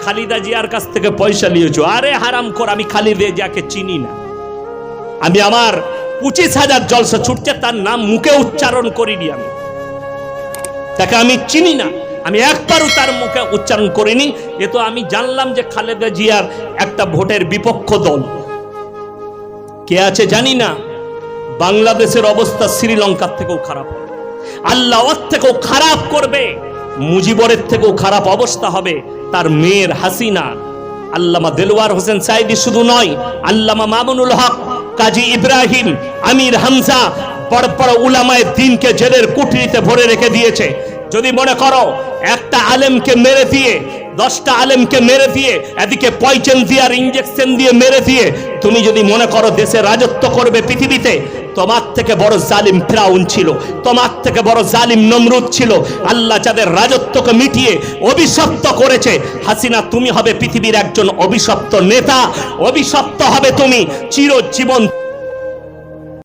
খালিদা জিয়ার কাছ থেকে পয়সা নিয়েছো। আরে হারামখোর, আমি খালিদা জিয়াকে চিনি না। আমি আমার 25,000 জলসা ছুটছে, তার নাম মুখে উচ্চারণ করিনি। আমি তাকে আমি চিনি না, আমি একবারও তার মুখে উচ্চারণ করিনি। এ তো আমি জানলাম যে খালেদা জিয়ার একটা ভোটের বিপক্ষ দল কে আছে জানি না। বাংলাদেশের অবস্থা শ্রীলঙ্কার থেকেও খারাপ, আল্লাহর থেকেও খারাপ করবে, মুজিবরের থেকেও খারাপ অবস্থা হবে তার মেয়ের হাসিনা। আল্লামা দেলোয়ার হোসেন সাইদি শুধু নয়, আল্লামা মামুনুল হক, কাজী ইব্রাহিম, আমির হামজা, বড় বড় উলামায়ে দ্বীনকে জেলের কুঠরিতে ভরে রেখে দিয়েছে। যদি মনে করো একটা আলেমকে মেরে দিয়ে, 10টা আলেমকে মেরে দিয়ে, এদিকে পয়জন দিয়ে আর ইনজেকশন দিয়ে মেরে দিয়ে তুমি যদি মনে করো দেশে রাজত্ব করবে পৃথিবীতে, তোমার থেকে বড় জালিম ফিরাউন ছিল, তোমার থেকে বড় জালিম নমরুদ ছিল। আল্লাহ যাদের রাজত্বকে মিটিয়ে অভিশপ্ত করেছে, হাসিনা তুমি হবে পৃথিবীর একজন অভিশপ্ত নেতা, অভিশপ্ত হবে তুমি চিরজীবন।